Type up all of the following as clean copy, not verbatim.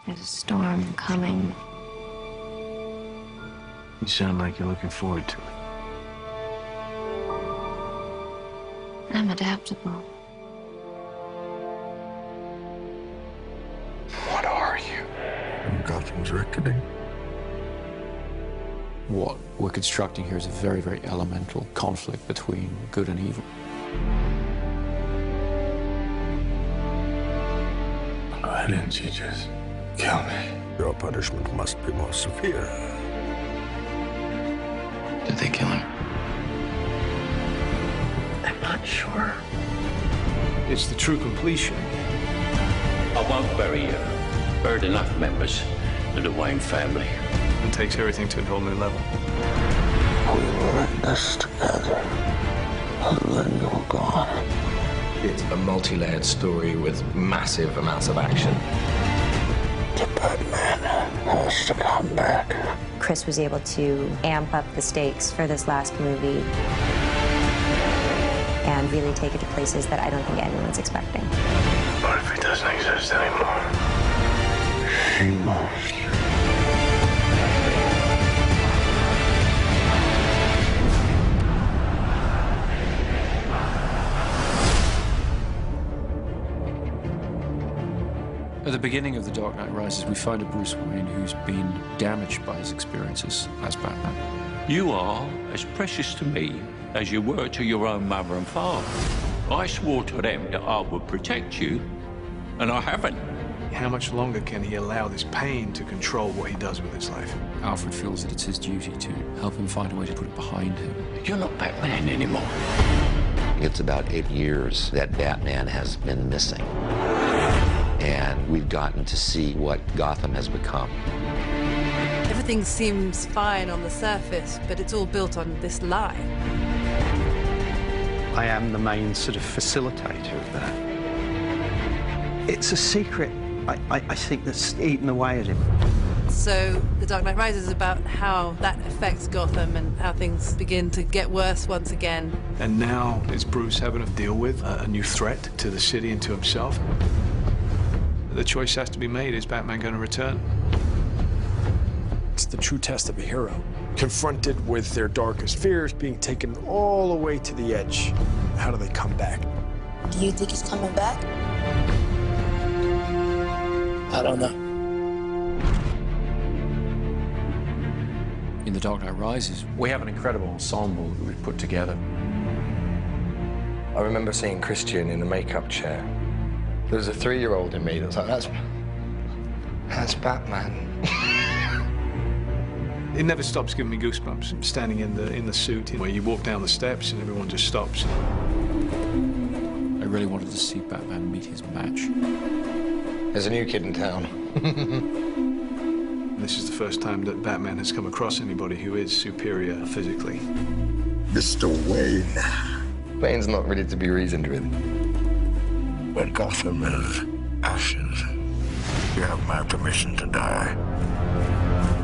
There's a storm coming. You sound like you're looking forward to it. I'm adaptable. What are you? I'm Gotham's reckoning. What we're constructing here is a very, very elemental conflict between good and evil. Why didn't you just kill me? Your punishment must be more severe. Did they kill him? I'm not sure. It's the true completion. I won't bury you. Buried enough members of the Wayne family. It takes everything to a whole new level. We were in this together, and then you were gone. It's a multi-layered story with massive amounts of action. The Batman has to come back. Chris was able to amp up the stakes for this last movie and really take it to places that I don't think anyone's expecting. What if he doesn't exist anymore? She must. At the beginning of The Dark Knight Rises, we find a Bruce Wayne who's been damaged by his experiences as Batman. You are as precious to me as you were to your own mother and father. I swore to them that I would protect you, and I haven't. How much longer can he allow this pain to control what he does with his life? Alfred feels that it's his duty to help him find a way to put it behind him. You're not Batman anymore. It's about 8 years that Batman has been missing. And we've gotten to see what Gotham has become. Everything seems fine on the surface, but it's all built on this lie. I am the main sort of facilitator of that. It's a secret, I think, that's eaten away at him. So The Dark Knight Rises is about how that affects Gotham and how things begin to get worse once again. And now is Bruce having to deal with a new threat to the city and to himself? The choice has to be made. Is Batman going to return? It's the true test of a hero. Confronted with their darkest fears, being taken all the way to the edge. How do they come back? Do you think he's coming back? I don't know. In The Dark Knight Rises, we have an incredible ensemble that we've put together. I remember seeing Christian in the makeup chair. There was a 3-year-old in me that was like, that's Batman. It never stops giving me goosebumps. I'm standing in the suit where you walk down the steps and everyone just stops. I really wanted to see Batman meet his match. There's a new kid in town. This is the first time that Batman has come across anybody who is superior physically. Mr. Wayne. Wayne's not ready to be reasoned with. When Gotham is ashes, you have my permission to die.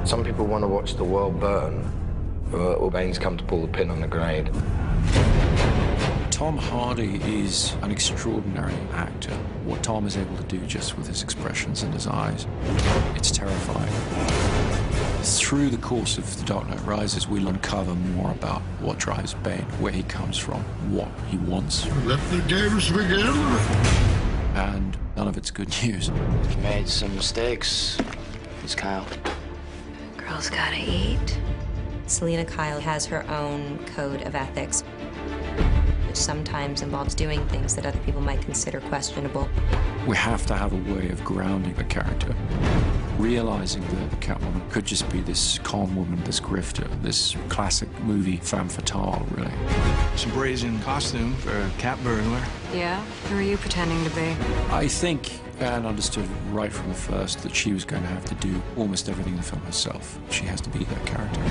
Some people want to watch the world burn, but Wayne's come to pull the pin on the grenade. Tom Hardy is an extraordinary actor. What Tom is able to do just with his expressions and his eyes, it's terrifying. Through the course of The Dark Knight Rises, we'll uncover more about what drives Bane, where he comes from, what he wants. Let the games begin. And none of it's good news. He made some mistakes. It's Kyle. Girls gotta eat. Selina Kyle has her own code of ethics, which sometimes involves doing things that other people might consider questionable. We have to have a way of grounding the character, realizing that Catwoman could just be this calm woman, this grifter, this classic movie femme fatale, really. Some brazen costume for a cat burglar. Yeah? Who are you pretending to be? I think Anne understood right from the first that she was going to have to do almost everything in the film herself. She has to be that character.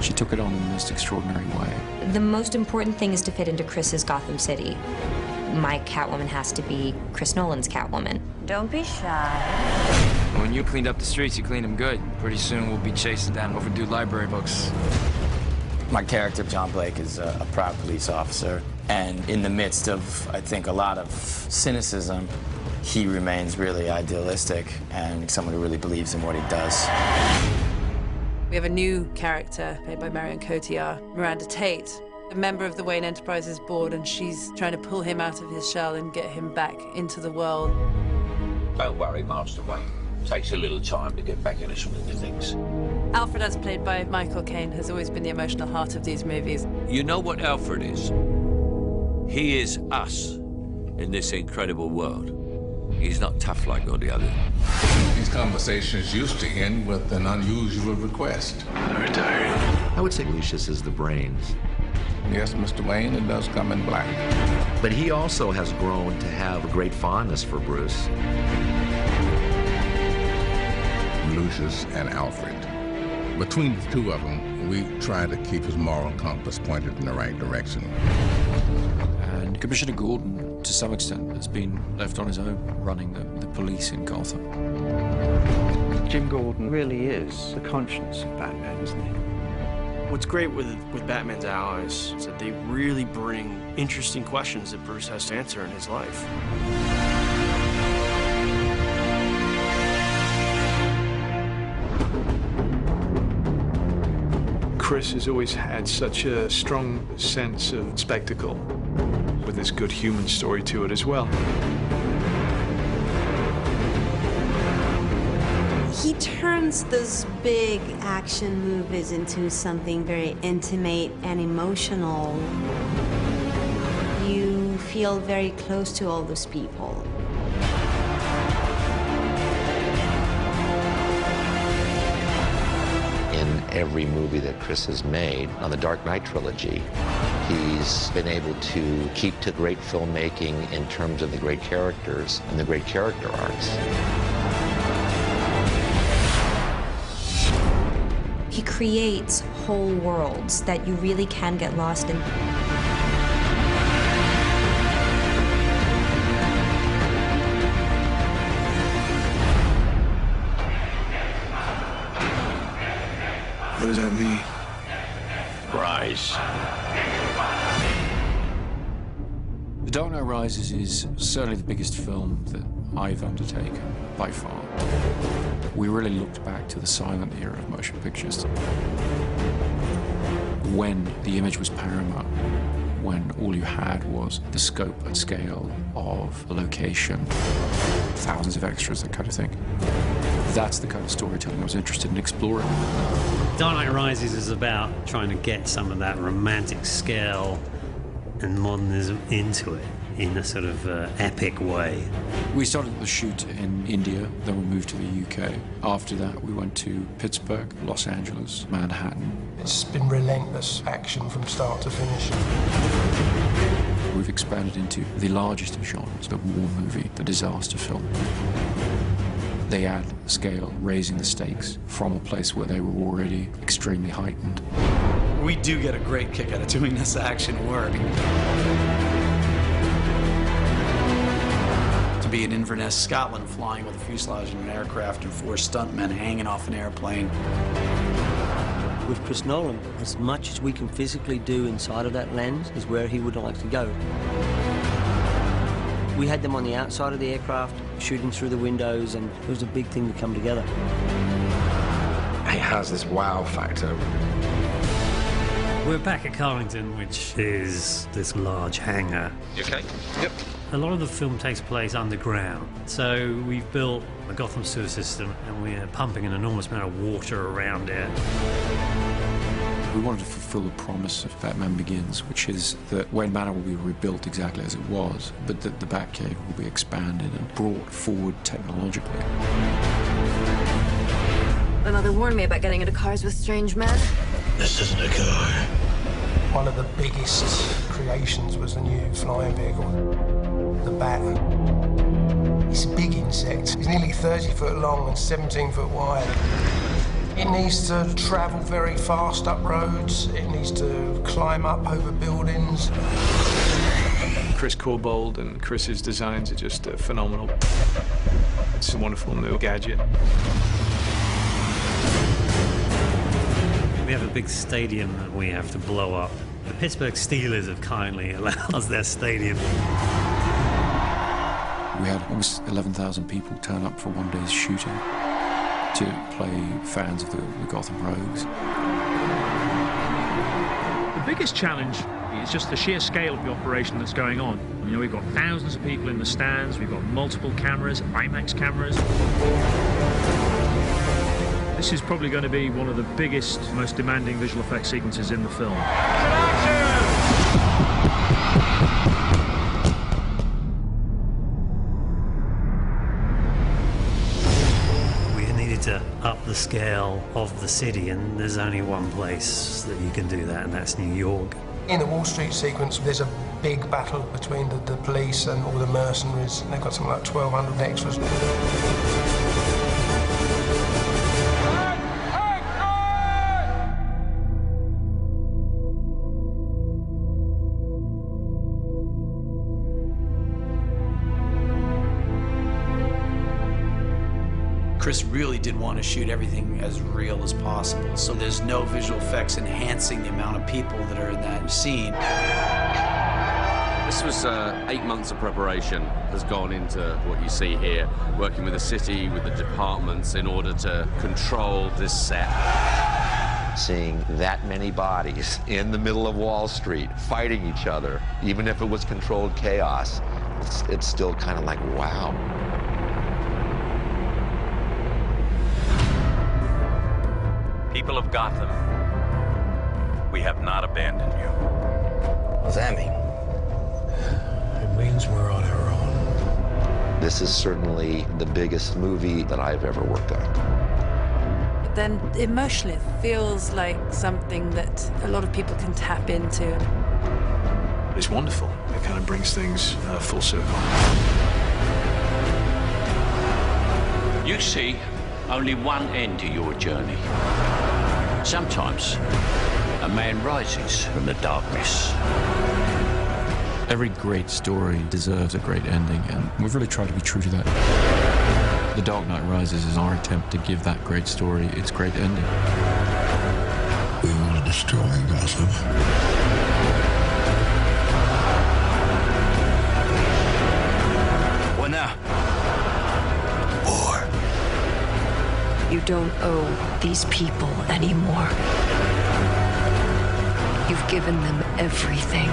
She took it on in the most extraordinary way. The most important thing is to fit into Chris's Gotham City. My Catwoman has to be Chris Nolan's Catwoman. Don't be shy. When you cleaned up the streets, you cleaned them good. Pretty soon we'll be chasing down overdue library books. My character, John Blake, is a proud police officer. And in the midst of, I think, a lot of cynicism, he remains really idealistic and someone who really believes in what he does. We have a new character played by Marion Cotillard, Miranda Tate, a member of the Wayne Enterprises board, and she's trying to pull him out of his shell and get him back into the world. Don't worry, Master Wayne. Takes a little time to get back in the swing of things. Alfred, as played by Michael Caine, has always been the emotional heart of these movies. You know what Alfred is? He is us in this incredible world. He's not tough like all the others. These conversations used to end with an unusual request. I'm retired. I would say Lucius is the brains. Yes, Mr. Wayne, it does come in black. But he also has grown to have a great fondness for Bruce. Lucius and Alfred. Between the two of them, we try to keep his moral compass pointed in the right direction. And Commissioner Gordon, to some extent, has been left on his own running the police in Gotham. Jim Gordon really is the conscience of Batman, isn't he? What's great with Batman's allies is that they really bring interesting questions that Bruce has to answer in his life. Chris has always had such a strong sense of spectacle, with this good human story to it as well. He turns those big action movies into something very intimate and emotional. You feel very close to all those people. In every movie that Chris has made on the Dark Knight trilogy, he's been able to keep to great filmmaking in terms of the great characters and the great character arcs. He creates whole worlds that you really can get lost in. What does that mean? Rise. The Dark Knight Rises is certainly the biggest film that I've undertaken, by far. We really looked back to the silent era of motion pictures, when the image was paramount, when all you had was the scope and scale of the location, thousands of extras, that kind of thing. That's the kind of storytelling I was interested in exploring. Dark Knight Rises is about trying to get some of that romantic scale and modernism into it in a sort of epic way. We started the shoot in India, then we moved to the UK. After that, we went to Pittsburgh, Los Angeles, Manhattan. It's been relentless action from start to finish. We've expanded into the largest of genres, the war movie, the disaster film. They add scale, raising the stakes from a place where they were already extremely heightened. We do get a great kick out of doing this action work. To be in Inverness, Scotland, flying with a fuselage in an aircraft and 4 stuntmen hanging off an airplane. With Chris Nolan, as much as we can physically do inside of that lens is where he would like to go. We had them on the outside of the aircraft, shooting through the windows, and it was a big thing to come together. It has this wow factor. We're back at Carlington, which is this large hangar. You okay? Yep. A lot of the film takes place underground, so we've built a Gotham sewer system and we're pumping an enormous amount of water around it. We wanted to fulfill the promise of Batman Begins, which is that Wayne Manor will be rebuilt exactly as it was, but that the Batcave will be expanded and brought forward technologically. My mother warned me about getting into cars with strange men. This isn't a car. One of the biggest creations was the new flying vehicle, the Bat. It's a big insect. It's nearly 30 foot long and 17 foot wide. It needs to travel very fast up roads. It needs to climb up over buildings. Chris Corbould and Chris's designs are just phenomenal. It's a wonderful new gadget. We have a big stadium that we have to blow up. The Pittsburgh Steelers have kindly allowed us their stadium. We had almost 11,000 people turn up for one day's shooting to play fans of the Gotham Rogues. The biggest challenge is just the sheer scale of the operation that's going on. You know, we've got thousands of people in the stands, we've got multiple cameras, IMAX cameras. This is probably going to be one of the biggest, most demanding visual effects sequences in the film. To up the scale of the city, and there's only one place that you can do that, and that's New York. In the Wall Street sequence, there's a big battle between the police and all the mercenaries. They've got something like 1,200 extras. Chris really did want to shoot everything as real as possible, so there's no visual effects enhancing the amount of people that are in that scene. This was 8 months of preparation has gone into what you see here, working with the city, with the departments in order to control this set. Seeing that many bodies in the middle of Wall Street fighting each other, even if it was controlled chaos, it's still kind of like, wow. People of Gotham, we have not abandoned you. What does that mean? It means we're on our own. This is certainly the biggest movie that I've ever worked on. But then emotionally, it feels like something that a lot of people can tap into. It's wonderful. It kind of brings things full circle. You see only one end to your journey. Sometimes a man rises from the darkness. Every great story deserves a great ending, and we've really tried to be true to that. The Dark Knight Rises is our attempt to give that great story its great ending. We want to destroy Gotham. What now? War. You don't owe these people anymore. You've given them everything.